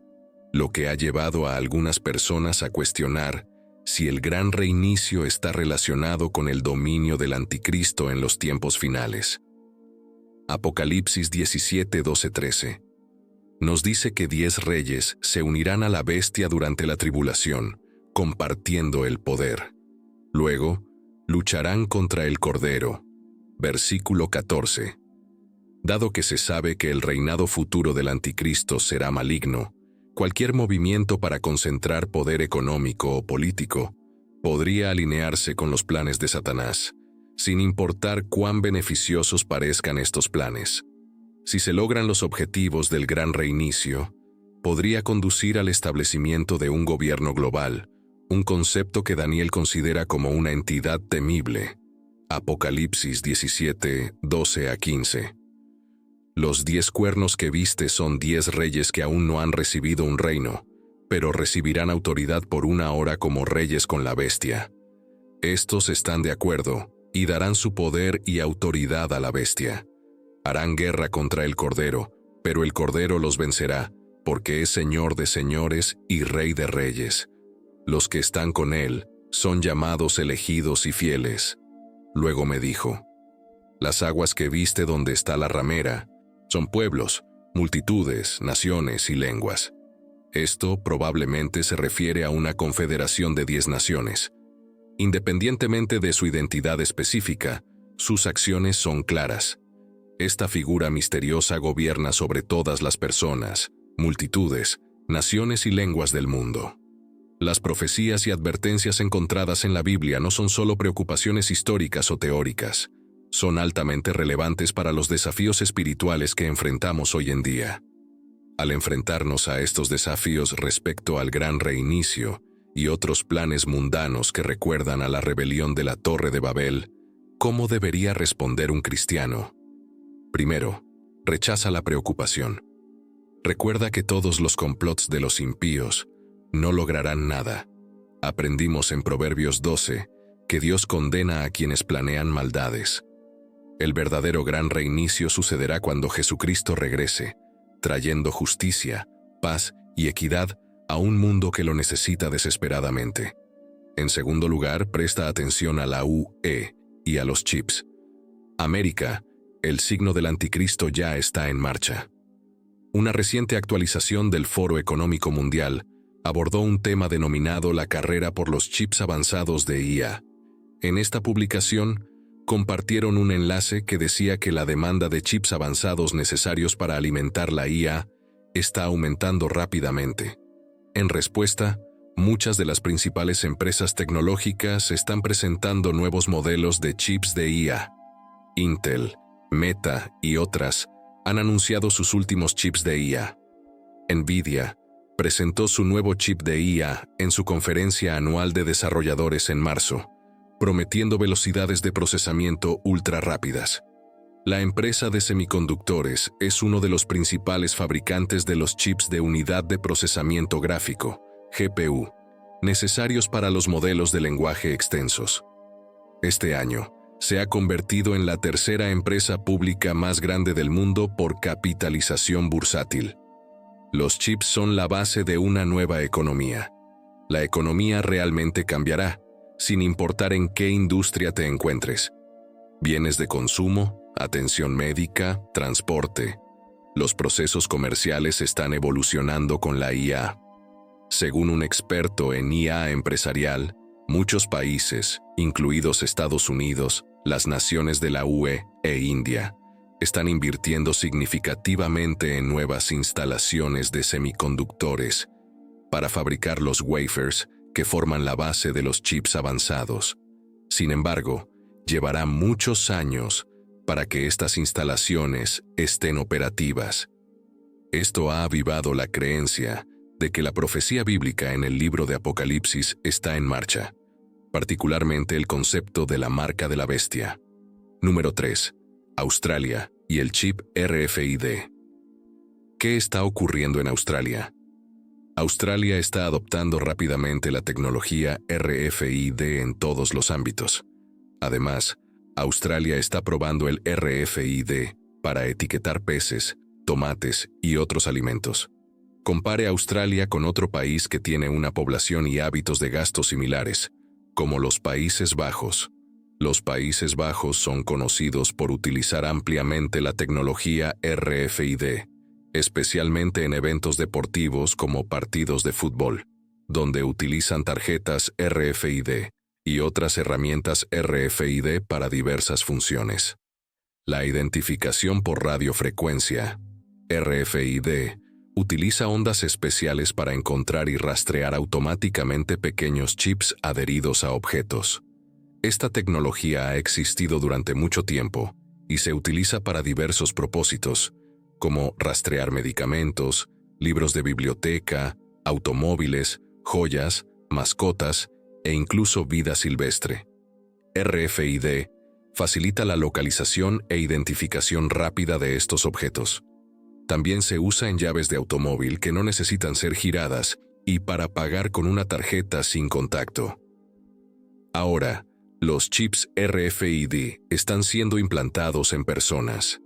lo que ha llevado a algunas personas a cuestionar si el Gran Reinicio está relacionado con el dominio del Anticristo en los tiempos finales. Apocalipsis 17, 12, 13. Nos dice que 10 reyes se unirán a la bestia durante la tribulación, compartiendo el poder. Luego, lucharán contra el Cordero. Versículo 14. Dado que se sabe que el reinado futuro del Anticristo será maligno, cualquier movimiento para concentrar poder económico o político podría alinearse con los planes de Satanás, sin importar cuán beneficiosos parezcan estos planes. Si se logran los objetivos del Gran Reinicio, podría conducir al establecimiento de un gobierno global, un concepto que Daniel considera como una entidad temible. Apocalipsis 17, 12 a 15. Los 10 cuernos que viste son 10 reyes que aún no han recibido un reino, pero recibirán autoridad por una hora como reyes con la bestia. Estos están de acuerdo y darán su poder y autoridad a la bestia. Harán guerra contra el Cordero, pero el Cordero los vencerá, porque es Señor de señores y Rey de reyes. Los que están con él son llamados elegidos y fieles. Luego me dijo: las aguas que viste donde está la ramera son pueblos, multitudes, naciones y lenguas. Esto probablemente se refiere a una confederación de 10 naciones. Independientemente de su identidad específica, sus acciones son claras. Esta figura misteriosa gobierna sobre todas las personas, multitudes, naciones y lenguas del mundo. Las profecías y advertencias encontradas en la Biblia no son solo preocupaciones históricas o teóricas, son altamente relevantes para los desafíos espirituales que enfrentamos hoy en día. Al enfrentarnos a estos desafíos respecto al Gran Reinicio y otros planes mundanos que recuerdan a la rebelión de la Torre de Babel, ¿cómo debería responder un cristiano? Primero, rechaza la preocupación. Recuerda que todos los complots de los impíos no lograrán nada. Aprendimos en Proverbios 12 que Dios condena a quienes planean maldades. El verdadero Gran Reinicio sucederá cuando Jesucristo regrese, trayendo justicia, paz y equidad a un mundo que lo necesita desesperadamente. En segundo lugar, presta atención a la UE y a los chips. América, el signo del Anticristo ya está en marcha. Una reciente actualización del Foro Económico Mundial abordó un tema denominado la carrera por los chips avanzados de IA. En esta publicación, compartieron un enlace que decía que la demanda de chips avanzados necesarios para alimentar la IA está aumentando rápidamente. En respuesta, muchas de las principales empresas tecnológicas están presentando nuevos modelos de chips de IA. Intel, Meta y otras han anunciado sus últimos chips de IA. Nvidia presentó su nuevo chip de IA en su conferencia anual de desarrolladores en marzo, prometiendo velocidades de procesamiento ultra rápidas. La empresa de semiconductores es uno de los principales fabricantes de los chips de unidad de procesamiento gráfico, GPU, necesarios para los modelos de lenguaje extensos. Este año, se ha convertido en la tercera empresa pública más grande del mundo por capitalización bursátil. Los chips son la base de una nueva economía. La economía realmente cambiará, sin importar en qué industria te encuentres. Bienes de consumo, atención médica, transporte. Los procesos comerciales están evolucionando con la IA. Según un experto en IA empresarial, muchos países, incluidos Estados Unidos, las naciones de la UE e India, están invirtiendo significativamente en nuevas instalaciones de semiconductores para fabricar los wafers que forman la base de los chips avanzados. Sin embargo, llevará muchos años para que estas instalaciones estén operativas. Esto ha avivado la creencia de que la profecía bíblica en el libro de Apocalipsis está en marcha, particularmente el concepto de la marca de la bestia. Número 3. Australia y el chip RFID. ¿Qué está ocurriendo en Australia? Australia está adoptando rápidamente la tecnología RFID en todos los ámbitos. Además, Australia está probando el RFID para etiquetar peces, tomates y otros alimentos. Compare Australia con otro país que tiene una población y hábitos de gasto similares, como los Países Bajos. Los Países Bajos son conocidos por utilizar ampliamente la tecnología RFID, especialmente en eventos deportivos como partidos de fútbol, donde utilizan tarjetas RFID y otras herramientas RFID para diversas funciones. La identificación por radiofrecuencia, RFID, utiliza ondas especiales para encontrar y rastrear automáticamente pequeños chips adheridos a objetos. Esta tecnología ha existido durante mucho tiempo y se utiliza para diversos propósitos, como rastrear medicamentos, libros de biblioteca, automóviles, joyas, mascotas e incluso vida silvestre. RFID facilita la localización e identificación rápida de estos objetos. También se usa en llaves de automóvil que no necesitan ser giradas y para pagar con una tarjeta sin contacto. Ahora, los chips RFID están siendo implantados en personas.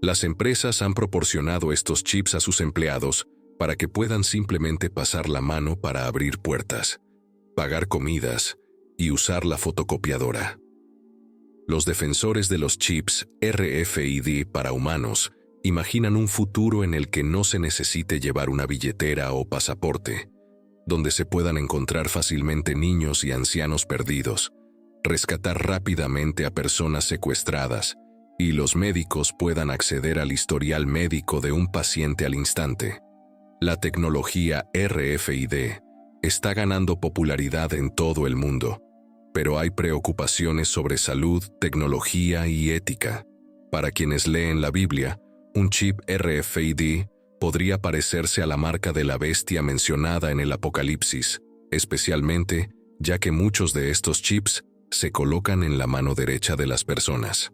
Las empresas han proporcionado estos chips a sus empleados para que puedan simplemente pasar la mano para abrir puertas, pagar comidas y usar la fotocopiadora. Los defensores de los chips RFID para humanos imaginan un futuro en el que no se necesite llevar una billetera o pasaporte, donde se puedan encontrar fácilmente niños y ancianos perdidos, rescatar rápidamente a personas secuestradas y los médicos puedan acceder al historial médico de un paciente al instante. La tecnología RFID está ganando popularidad en todo el mundo, pero hay preocupaciones sobre salud, tecnología y ética. Para quienes leen la Biblia, un chip RFID podría parecerse a la marca de la bestia mencionada en el Apocalipsis, especialmente ya que muchos de estos chips se colocan en la mano derecha de las personas.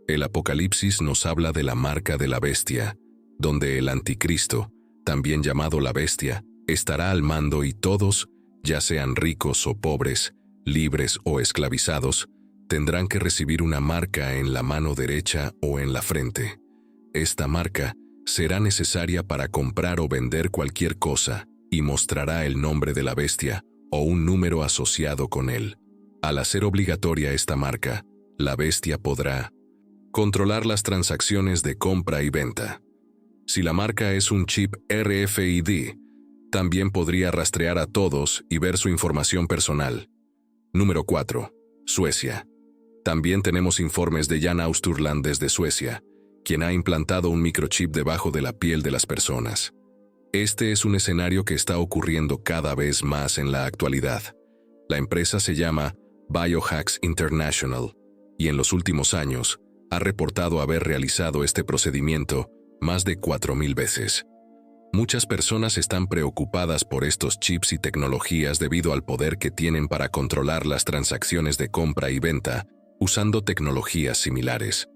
El Apocalipsis nos habla de la marca de la bestia, donde el anticristo, también llamado la bestia, estará al mando y todos, ya sean ricos o pobres, libres o esclavizados, tendrán que recibir una marca en la mano derecha o en la frente. Esta marca será necesaria para comprar o vender cualquier cosa y mostrará el nombre de la bestia o un número asociado con él. Al hacer obligatoria esta marca, la bestia podrá controlar las transacciones de compra y venta. Si la marca es un chip RFID, también podría rastrear a todos y ver su información personal. Número 4. Suecia. También tenemos informes de Jan Austerland desde Suecia, quien ha implantado un microchip debajo de la piel de las personas. Este es un escenario que está ocurriendo cada vez más en la actualidad. La empresa se llama Biohacks International y en los últimos años ha reportado haber realizado este procedimiento más de 4,000 veces. Muchas personas están preocupadas por estos chips y tecnologías debido al poder que tienen para controlar las transacciones de compra y venta usando tecnologías similares.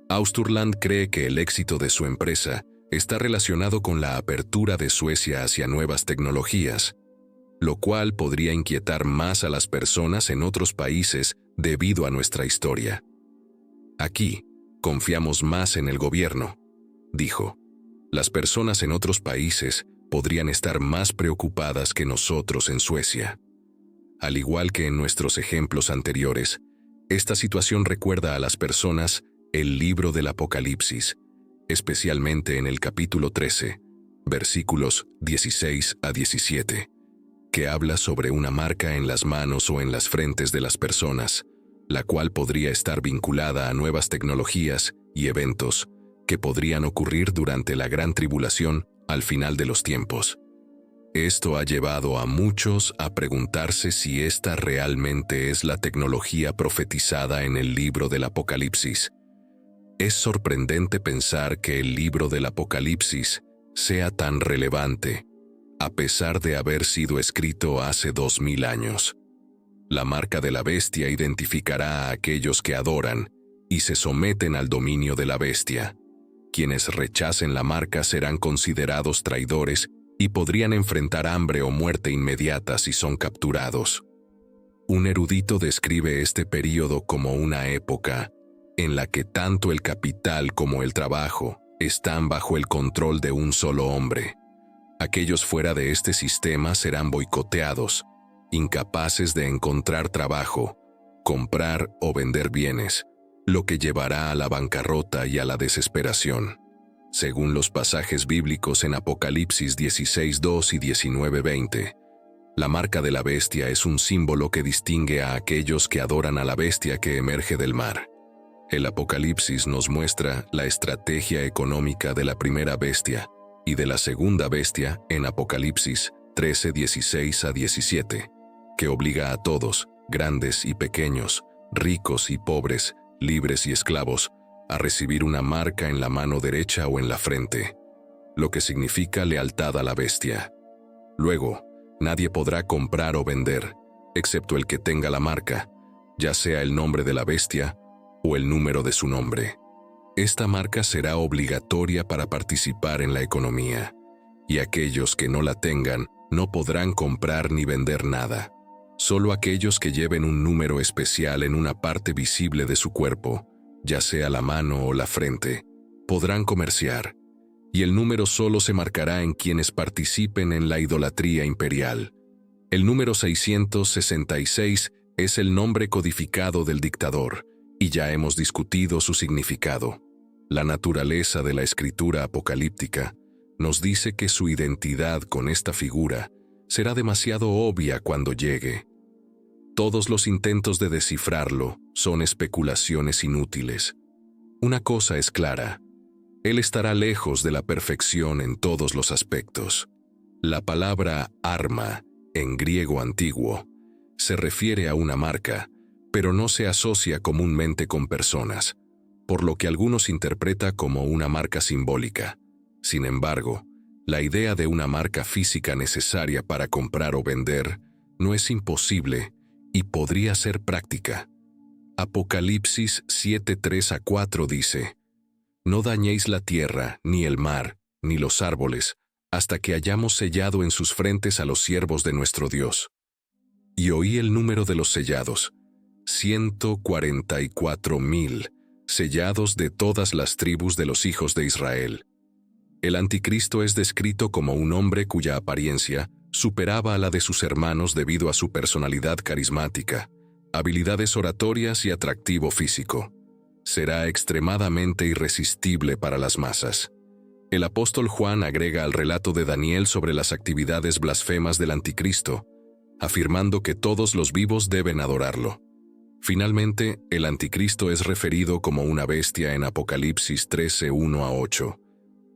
Austerland cree que el éxito de su empresa está relacionado con la apertura de Suecia hacia nuevas tecnologías, lo cual podría inquietar más a las personas en otros países debido a nuestra historia. Aquí, confiamos más en el gobierno, dijo. Las personas en otros países podrían estar más preocupadas que nosotros en Suecia. Al igual que en nuestros ejemplos anteriores, esta situación recuerda a las personas el libro del Apocalipsis, especialmente en el capítulo 13, versículos 16 a 17, que habla sobre una marca en las manos o en las frentes de las personas, la cual podría estar vinculada a nuevas tecnologías y eventos que podrían ocurrir durante la gran tribulación al final de los tiempos. Esto ha llevado a muchos a preguntarse si esta realmente es la tecnología profetizada en el libro del Apocalipsis. Es sorprendente pensar que el libro del Apocalipsis sea tan relevante, a pesar de haber sido escrito hace 2000 años. La marca de la bestia identificará a aquellos que adoran y se someten al dominio de la bestia. Quienes rechacen la marca serán considerados traidores y podrían enfrentar hambre o muerte inmediata si son capturados. Un erudito describe este período como una época en la que tanto el capital como el trabajo están bajo el control de un solo hombre. Aquellos fuera de este sistema serán boicoteados, incapaces de encontrar trabajo, comprar o vender bienes, lo que llevará a la bancarrota y a la desesperación. Según los pasajes bíblicos en Apocalipsis 16:2 y 19:20, la marca de la bestia es un símbolo que distingue a aquellos que adoran a la bestia que emerge del mar. El Apocalipsis nos muestra la estrategia económica de la primera bestia y de la segunda bestia en Apocalipsis 13:16 a 17, que obliga a todos, grandes y pequeños, ricos y pobres, libres y esclavos, a recibir una marca en la mano derecha o en la frente, lo que significa lealtad a la bestia. Luego, nadie podrá comprar o vender, excepto el que tenga la marca, ya sea el nombre de la bestia o el número de su nombre. Esta marca será obligatoria para participar en la economía, y aquellos que no la tengan no podrán comprar ni vender nada. Solo aquellos que lleven un número especial en una parte visible de su cuerpo, ya sea la mano o la frente, podrán comerciar, y el número solo se marcará en quienes participen en la idolatría imperial. El número 666 es el nombre codificado del dictador, y ya hemos discutido su significado. La naturaleza de la escritura apocalíptica nos dice que su identidad con esta figura será demasiado obvia cuando llegue. Todos los intentos de descifrarlo son especulaciones inútiles. Una cosa es clara: él estará lejos de la perfección en todos los aspectos. La palabra arma, en griego antiguo, se refiere a una marca, pero no se asocia comúnmente con personas, por lo que algunos interpreta como una marca simbólica. Sin embargo, la idea de una marca física necesaria para comprar o vender no es imposible y podría ser práctica. Apocalipsis 7:3 a 4 dice: «No dañéis la tierra, ni el mar, ni los árboles, hasta que hayamos sellado en sus frentes a los siervos de nuestro Dios». Y oí el número de los sellados: 144,000, sellados de todas las tribus de los hijos de Israel. El anticristo es descrito como un hombre cuya apariencia superaba a la de sus hermanos debido a su personalidad carismática, habilidades oratorias y atractivo físico. Será extremadamente irresistible para las masas. El apóstol Juan agrega al relato de Daniel sobre las actividades blasfemas del anticristo, afirmando que todos los vivos deben adorarlo. Finalmente, el anticristo es referido como una bestia en Apocalipsis 13:1 a 8,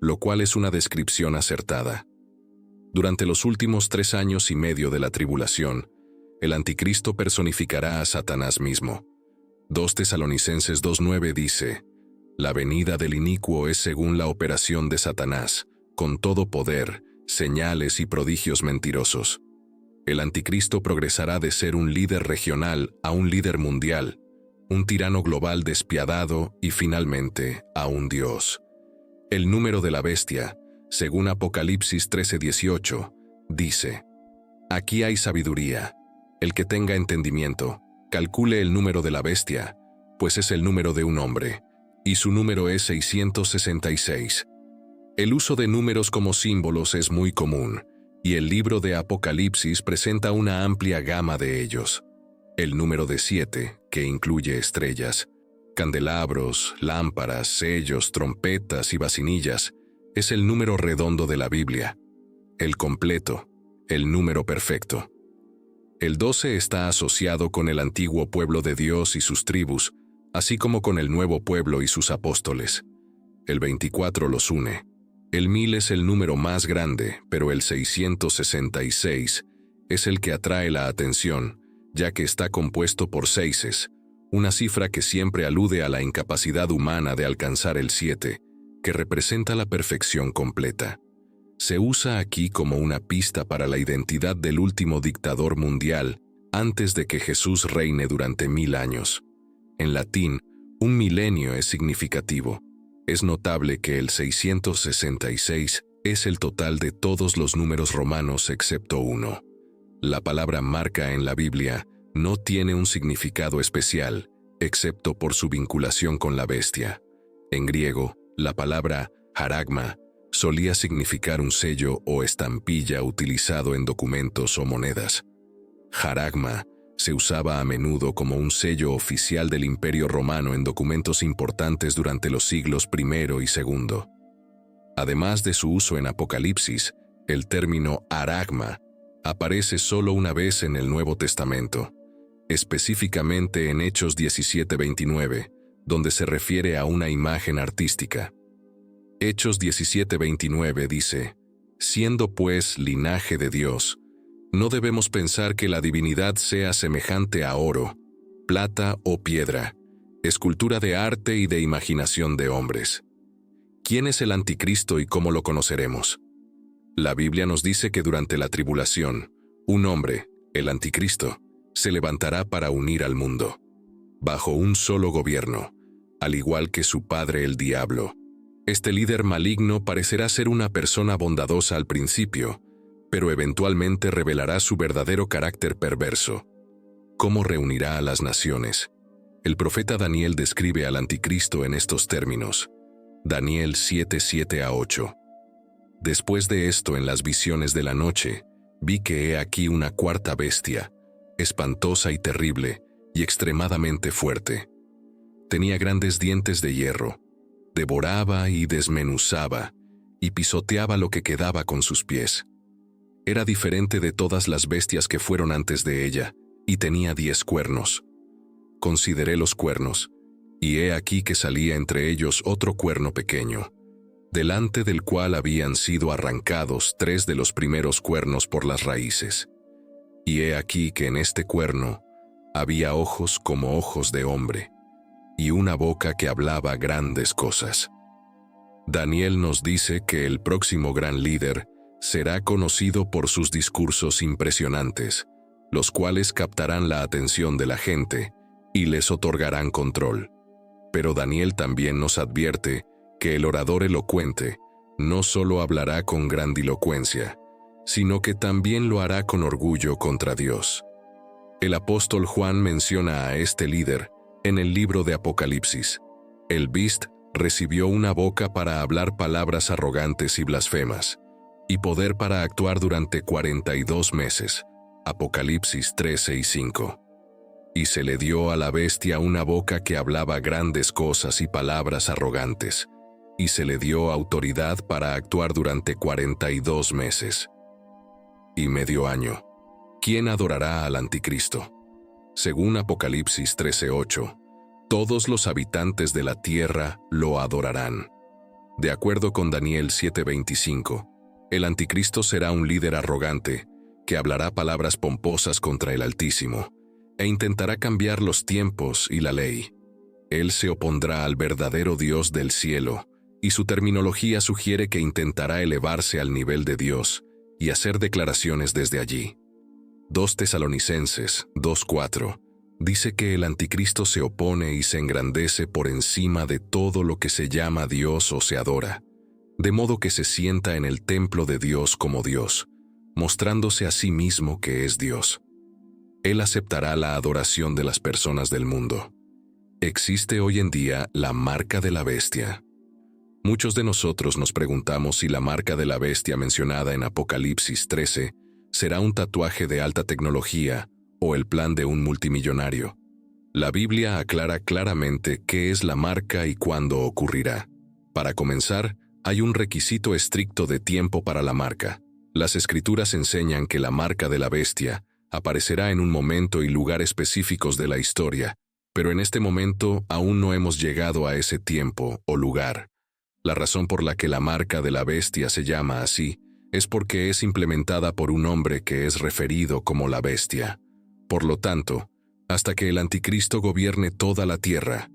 lo cual es una descripción acertada. Durante los últimos 3 años y medio de la tribulación, el anticristo personificará a Satanás mismo. 2 Tesalonicenses 2:9 dice: «La venida del inicuo es según la operación de Satanás, con todo poder, señales y prodigios mentirosos». El anticristo progresará de ser un líder regional a un líder mundial, un tirano global despiadado y finalmente a un dios. El número de la bestia, según Apocalipsis 13:18, dice: «Aquí hay sabiduría. El que tenga entendimiento, calcule el número de la bestia, pues es el número de un hombre, y su número es 666. El uso de números como símbolos es muy común, y el libro de Apocalipsis presenta una amplia gama de ellos. El número de 7, que incluye estrellas, Candelabros, lámparas, sellos, trompetas y vacinillas es el número redondo de la Biblia, el completo, el número perfecto. El 12 está asociado con el antiguo pueblo de Dios y sus tribus, así como con el nuevo pueblo y sus apóstoles. El 24 los une. El 1000 es el número más grande, pero el 666 es el que atrae la atención, ya que está compuesto por seises, una cifra que siempre alude a la incapacidad humana de alcanzar el 7, que representa la perfección completa. Se usa aquí como una pista para la identidad del último dictador mundial antes de que Jesús reine durante 1000 años. En latín, un milenio es significativo. Es notable que el 666 es el total de todos los números romanos excepto 1. La palabra marca en la Biblia no tiene un significado especial, excepto por su vinculación con la bestia. En griego, la palabra haragma solía significar un sello o estampilla utilizado en documentos o monedas. Haragma se usaba a menudo como un sello oficial del Imperio Romano en documentos importantes durante los siglos I y II. Además de su uso en Apocalipsis, el término haragma aparece solo una vez en el Nuevo Testamento, específicamente en Hechos 17:29, donde se refiere a una imagen artística. Hechos 17:29 dice: «Siendo pues linaje de Dios, no debemos pensar que la divinidad sea semejante a oro, plata o piedra, escultura de arte y de imaginación de hombres». ¿Quién es el anticristo y cómo lo conoceremos? La Biblia nos dice que durante la tribulación, un hombre, el anticristo, se levantará para unir al mundo, bajo un solo gobierno, al igual que su padre el diablo. Este líder maligno parecerá ser una persona bondadosa al principio, pero eventualmente revelará su verdadero carácter perverso. ¿Cómo reunirá a las naciones? El profeta Daniel describe al anticristo en estos términos. Daniel 7:7-8. Después de esto, en las visiones de la noche, vi que he aquí una cuarta bestia, espantosa y terrible, y extremadamente fuerte. Tenía grandes dientes de hierro, devoraba y desmenuzaba, y pisoteaba lo que quedaba con sus pies. Era diferente de todas las bestias que fueron antes de ella, y tenía 10 cuernos. Consideré los cuernos, y he aquí que salía entre ellos otro cuerno pequeño, delante del cual habían sido arrancados 3 de los primeros cuernos por las raíces. Y he aquí que en este cuerno había ojos como ojos de hombre, y una boca que hablaba grandes cosas. Daniel nos dice que el próximo gran líder será conocido por sus discursos impresionantes, los cuales captarán la atención de la gente y les otorgarán control. Pero Daniel también nos advierte que el orador elocuente no solo hablará con grandilocuencia, sino que también lo hará con orgullo contra Dios. El apóstol Juan menciona a este líder en el libro de Apocalipsis. El Beast recibió una boca para hablar palabras arrogantes y blasfemas, y poder para actuar durante 42 meses. Apocalipsis 13:5. Y se le dio a la bestia una boca que hablaba grandes cosas y palabras arrogantes, y se le dio autoridad para actuar durante 42 meses. Y medio año. ¿Quién adorará al anticristo? Según Apocalipsis 13:8, todos los habitantes de la tierra lo adorarán. De acuerdo con Daniel 7:25, el anticristo será un líder arrogante que hablará palabras pomposas contra el Altísimo e intentará cambiar los tiempos y la ley. Él se opondrá al verdadero Dios del cielo, y su terminología sugiere que intentará elevarse al nivel de Dios y hacer declaraciones desde allí. 2 Tesalonicenses 2:4 dice que el anticristo se opone y se engrandece por encima de todo lo que se llama Dios o se adora, de modo que se sienta en el templo de Dios como Dios, mostrándose a sí mismo que es Dios. Él aceptará la adoración de las personas del mundo. Existe hoy en día la marca de la bestia. Muchos de nosotros nos preguntamos si la marca de la bestia mencionada en Apocalipsis 13 será un tatuaje de alta tecnología o el plan de un multimillonario. La Biblia aclara claramente qué es la marca y cuándo ocurrirá. Para comenzar, hay un requisito estricto de tiempo para la marca. Las Escrituras enseñan que la marca de la bestia aparecerá en un momento y lugar específicos de la historia, pero en este momento aún no hemos llegado a ese tiempo o lugar. La razón por la que la marca de la bestia se llama así es porque es implementada por un hombre que es referido como la bestia. Por lo tanto, hasta que el anticristo gobierne toda la tierra,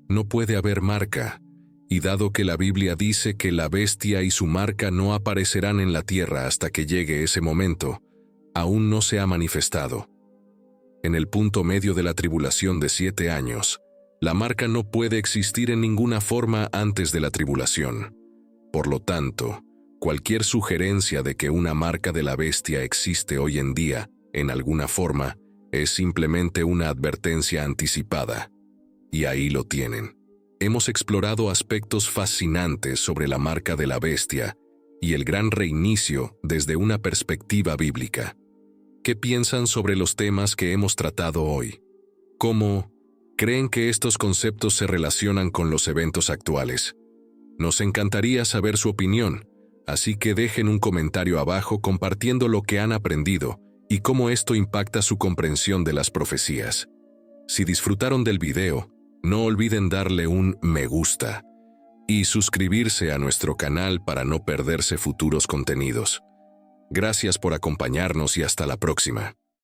no puede haber marca, y dado que la Biblia dice que la bestia y su marca no aparecerán en la tierra hasta que llegue ese momento, aún no se ha manifestado. En el punto medio de la tribulación de 7 años, la marca no puede existir en ninguna forma antes de la tribulación. Por lo tanto, cualquier sugerencia de que una marca de la bestia existe hoy en día, en alguna forma, es simplemente una advertencia anticipada. Y ahí lo tienen. Hemos explorado aspectos fascinantes sobre la marca de la bestia y el gran reinicio desde una perspectiva bíblica. ¿Qué piensan sobre los temas que hemos tratado hoy? ¿Cómo creen que estos conceptos se relacionan con los eventos actuales? Nos encantaría saber su opinión, así que dejen un comentario abajo compartiendo lo que han aprendido y cómo esto impacta su comprensión de las profecías. Si disfrutaron del video, no olviden darle un me gusta y suscribirse a nuestro canal para no perderse futuros contenidos. Gracias por acompañarnos y hasta la próxima.